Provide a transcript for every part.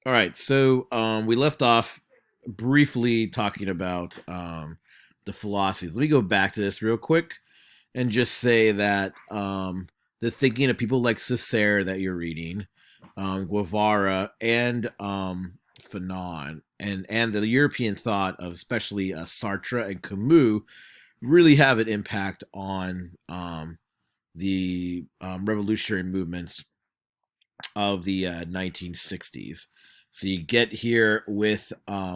All right, so we left off briefly talking about the philosophies. Let me go back to this real quick and just say that the thinking of people like Cicero that you're reading, Guevara, and Fanon, and the European thought of especially Sartre and Camus really have an impact on the revolutionary movements of the 1960s. So you get here with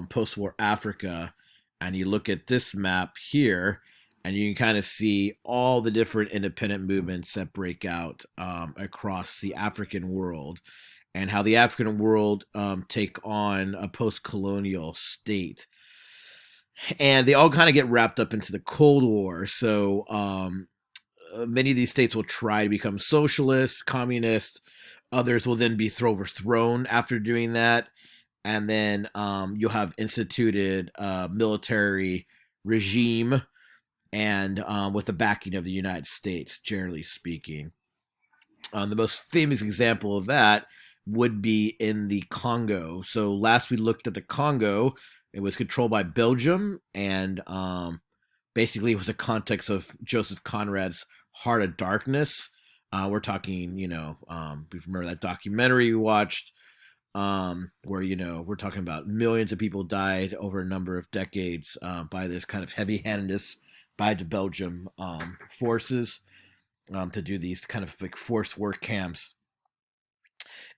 post-war Africa, and you look at this map here, and you can kind of see all the different independent movements that break out across the African world, and how the African world take on a post-colonial state, and they all kind of get wrapped up into the Cold War. So many of these states will try to become socialist, communist. Others will then be overthrown after doing that, and then you'll have instituted military regime and with the backing of the United States, generally speaking. The most famous example of that would be in the Congo. So last we looked at the Congo, it was controlled by Belgium, and basically it was a context of Joseph Conrad's Heart of Darkness. We're talking, we remember that documentary we watched, where we're talking about millions of people died over a number of decades by this kind of heavy-handedness by the Belgium forces to do these kind of like forced work camps.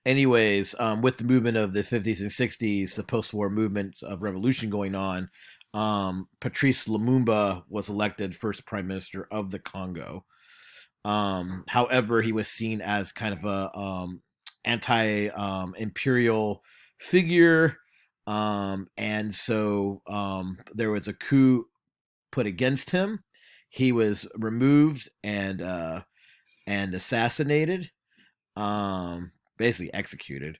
Anyways, with the movement of the 50s and 60s, the post-war movement of revolution going on, Patrice Lumumba was elected first prime minister of the Congo. However, he was seen as kind of a anti imperial figure, and so there was a coup put against him. He was removed and assassinated, basically executed.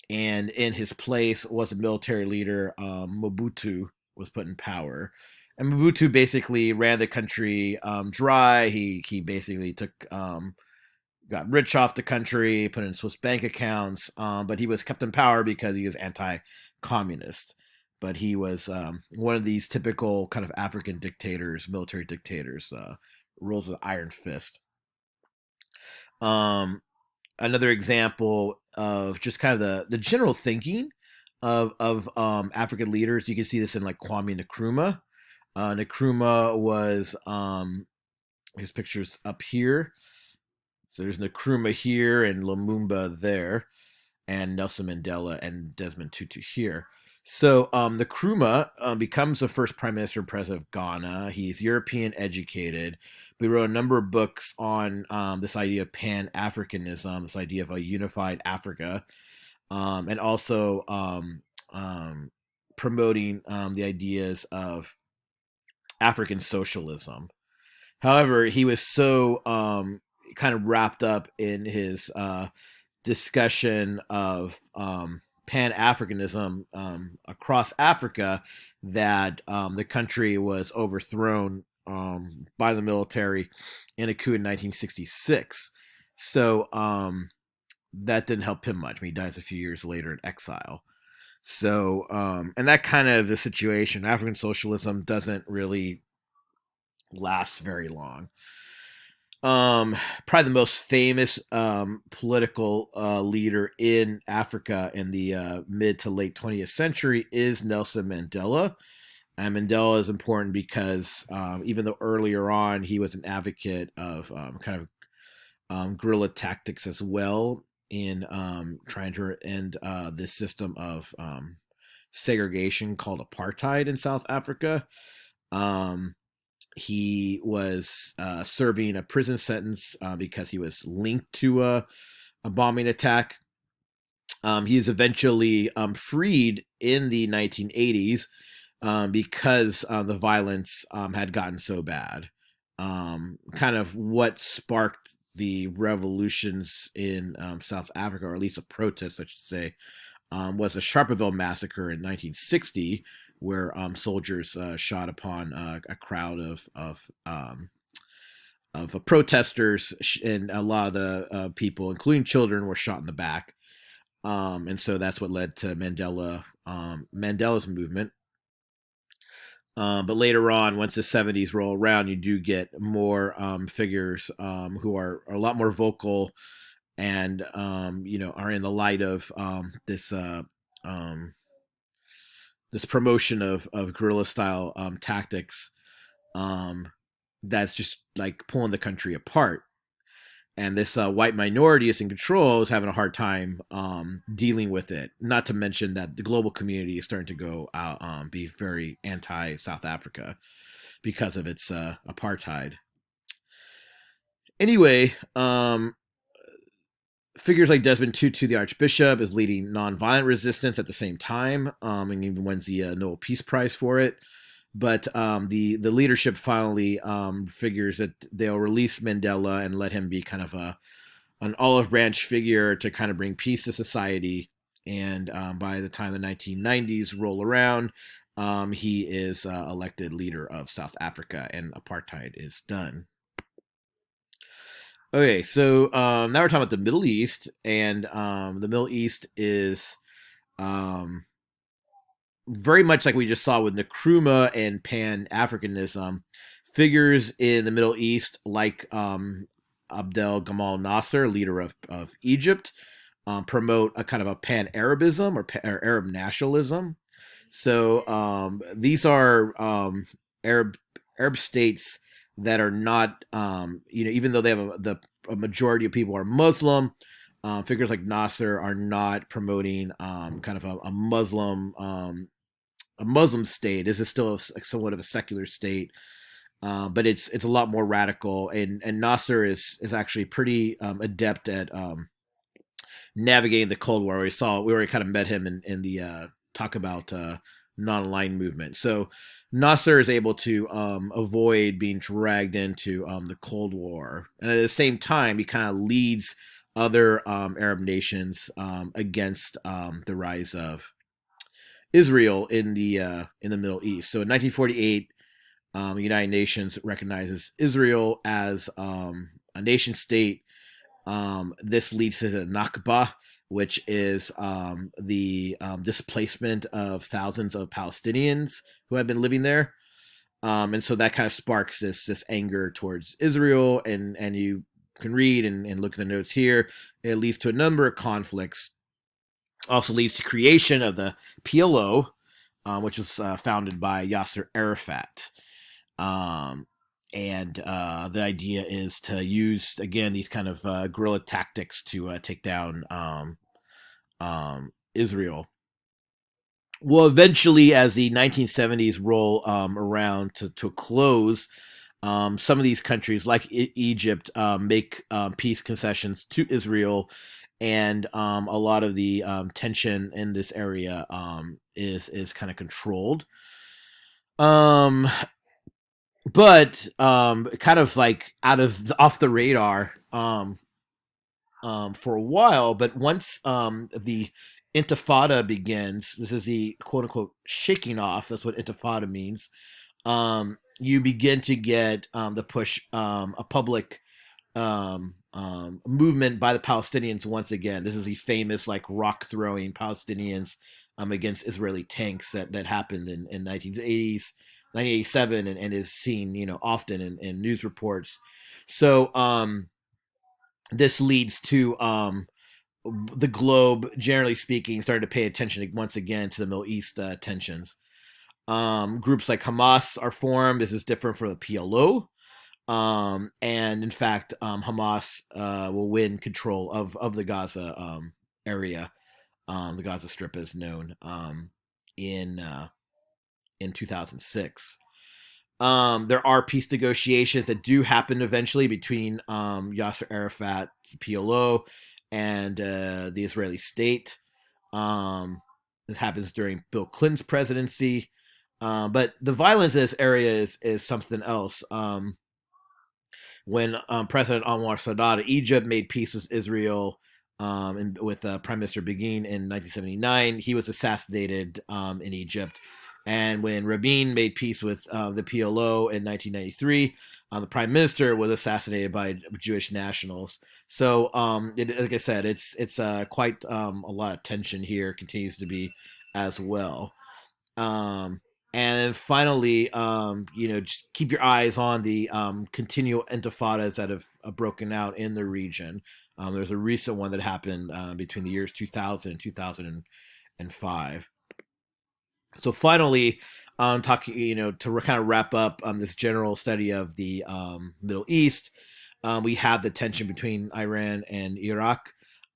And in his place was a military leader, Mobutu, was put in power. And Mobutu basically ran the country dry. He basically got rich off the country, put in Swiss bank accounts, but he was kept in power because he was anti-communist. But he was one of these typical kind of African dictators, military dictators, rules with iron fist. Um, Another example of just kind of the general thinking of African leaders. You can see this in like Kwame Nkrumah. Nkrumah was his pictures up here. So there's Nkrumah here and Lumumba there, and Nelson Mandela and Desmond Tutu here. So Nkrumah becomes the first prime minister and president of Ghana. He's European educated. We wrote a number of books on this idea of Pan Africanism, this idea of a unified Africa, and also promoting the ideas of African socialism. However, he was so kind of wrapped up in his discussion of Pan Africanism across Africa that the country was overthrown by the military in a coup in 1966. So that didn't help him much. I mean, he dies a few years later in exile. So, and that kind of the situation. African socialism doesn't really last very long. Probably the most famous political leader in Africa in the mid to late 20th century is Nelson Mandela. And Mandela is important because even though earlier on he was an advocate of kind of guerrilla tactics as well in trying to end this system of segregation called apartheid in South Africa. Um, he was serving a prison sentence because he was linked to a bombing attack. He is eventually freed in the 1980s because the violence had gotten so bad. Kind of what sparked the revolutions in South Africa, or at least a protest, I should say, was the Sharpeville massacre in 1960, where soldiers shot upon a crowd of protesters, and a lot of the people, including children, were shot in the back. And so that's what led to Mandela's movement. But later on, once the 70s roll around, you do get more figures who are a lot more vocal and are in the light of um, this promotion of guerrilla style tactics um, that's just like pulling the country apart. And this white minority is in control is having a hard time dealing with it. Not to mention that the global community is starting to go out, be very anti South Africa because of its apartheid. Anyway, figures like Desmond Tutu, the Archbishop, is leading nonviolent resistance at the same time, and even wins the Nobel Peace Prize for it. But the leadership finally figures that they'll release Mandela and let him be kind of an olive branch figure to kind of bring peace to society. And by the time the 1990s roll around, he is elected leader of South Africa, and apartheid is done. Okay, so now we're talking about the Middle East, and the Middle East is um, very much like we just saw with Nkrumah and Pan Africanism. Figures in the Middle East, like Abdel Gamal Nasser, leader of Egypt, promote a kind of a Pan Arabism or Arab nationalism. So these are Arab Arab states that are not, even though they have a majority of people are Muslim. Figures like Nasser are not promoting kind of a Muslim state. This is still somewhat of a secular state, but it's a lot more radical. And Nasser is actually pretty adept at navigating the Cold War. We already kind of met him in the talk about non-aligned movement. So Nasser is able to avoid being dragged into the Cold War, and at the same time, he kind of leads other Arab nations against the rise of Israel in the Middle East. So in 1948, the United Nations recognizes Israel as a nation state. This leads to the Nakba, which is the displacement of thousands of Palestinians who have been living there. And so that kind of sparks this anger towards Israel, and you can read and look at the notes here. It leads to a number of conflicts. Also leads to creation of the PLO, which was founded by Yasser Arafat. Um, and the idea is to use again these kind of guerrilla tactics to take down Israel. Well, eventually, as the 1970s roll around to close, some of these countries, like Egypt, make peace concessions to Israel, and a lot of the tension in this area is kind of controlled. Um, but kind of like off the radar for a while. But once the Intifada begins, this is the quote unquote shaking off. That's what Intifada means. You begin to get the push, a public movement by the Palestinians once again. This is the famous like rock throwing Palestinians against Israeli tanks that happened in 1980s, 1987, and is seen often in news reports. So this leads to the globe, generally speaking, starting to pay attention once again to the Middle East tensions. Groups like Hamas are formed. This is different from the PLO. And in fact, Hamas will win control of the Gaza area. The Gaza Strip is known in 2006. There are peace negotiations that do happen eventually between Yasser Arafat, PLO, and the Israeli state. This happens during Bill Clinton's presidency. But the violence in this area is something else. When President Anwar Sadat of Egypt made peace with Israel with Prime Minister Begin in 1979, he was assassinated in Egypt. And when Rabin made peace with the PLO in 1993, the prime minister was assassinated by Jewish nationals. So, like I said, it's quite a lot of tension here, continues to be as well. Um, and then finally, just keep your eyes on the continual intifadas that have broken out in the region. There's a recent one that happened between the years 2000 and 2005. So finally, talking, to kind of wrap up this general study of the Middle East, we have the tension between Iran and Iraq.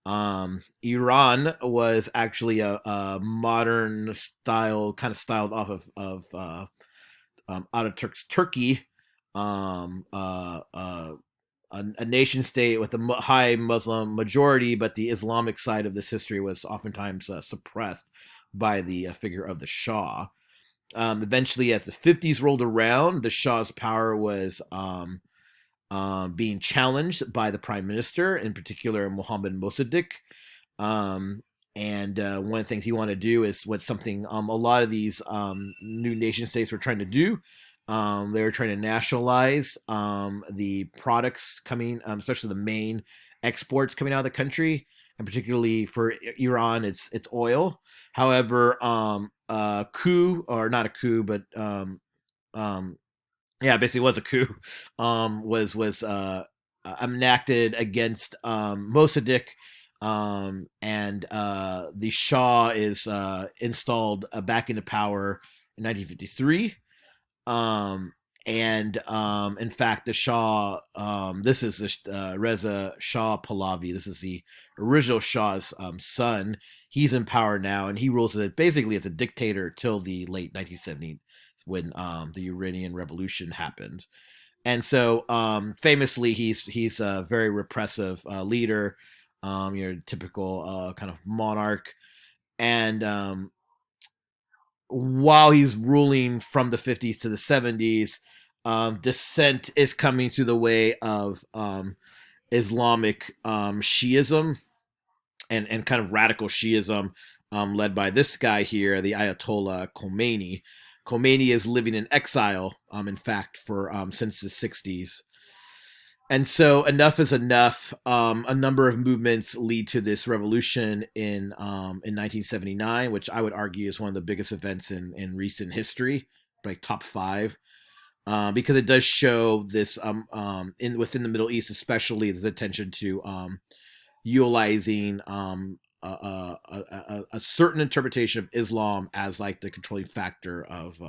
Iran was actually a modern style, kind of styled off of Ataturk's Turkey, um, uh, uh, a nation state with a high Muslim majority, but the Islamic side of this history was oftentimes suppressed by the figure of the Shah. Eventually, as the 50s rolled around, the Shah's power was being challenged by the prime minister, in particular Mohammad Mossadegh. Um, and one of the things he wanted to do is what something a lot of these new nation states were trying to do. They were trying to nationalize the products coming, especially the main exports coming out of the country, and particularly for Iran, it's oil. However, coup, or not a coup, but um, yeah, basically was a coup, was enacted against Mossadegh, and the Shah is installed back into power in 1953. Um, and in fact, the Shah, this is Reza Shah Pahlavi. This is the original Shah's son. He's in power now, and he rules it basically as a dictator till the late 1970s when the Iranian Revolution happened. And so, famously, he's a very repressive leader, typical kind of monarch. And while he's ruling from the 50s to the 70s, dissent is coming through the way of Islamic Shiism and kind of radical Shiism, led by this guy here, the Ayatollah Khomeini. Khomeini is living in exile, in fact, for since the 60s. And so enough is enough. A number of movements lead to this revolution in 1979, which I would argue is one of the biggest events in recent history, like top five, because it does show this in within the Middle East, especially this attention to utilizing a certain interpretation of Islam as like the controlling factor of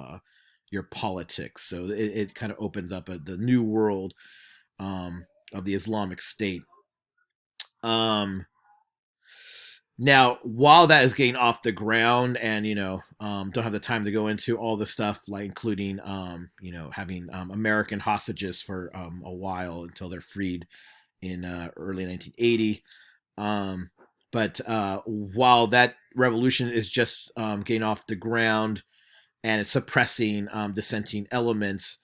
your politics. So it kind of opens up the new world of the Islamic State. Um, Now, while that is getting off the ground, and don't have the time to go into all the stuff, like including having American hostages for a while until they're freed in early 1980. Um, but while that revolution is just getting off the ground and it's suppressing dissenting elements,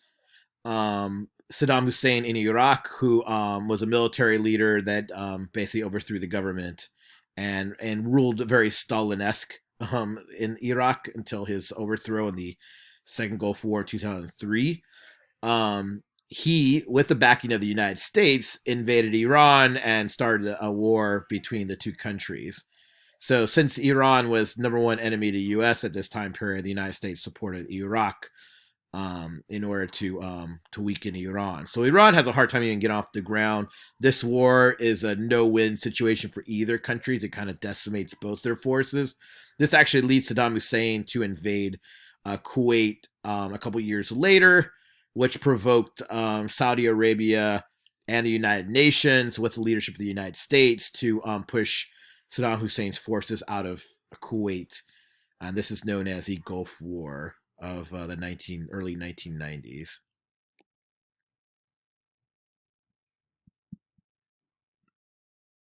Saddam Hussein in Iraq, who was a military leader that basically overthrew the government and ruled very Stalin-esque in Iraq until his overthrow in the Second Gulf War, 2003. He, with the backing of the United States, invaded Iran and started a war between the two countries. So, since Iran was number one enemy to the U.S. at this time period, the United States supported Iraq in order to weaken Iran. So Iran has a hard time even getting off the ground. This war is a no-win situation for either country. It kind of decimates both their forces. This actually leads Saddam Hussein to invade Kuwait a couple years later, which provoked Saudi Arabia and the United Nations, with the leadership of the United States, to push Saddam Hussein's forces out of Kuwait. And this is known as the Gulf War of the early 1990s.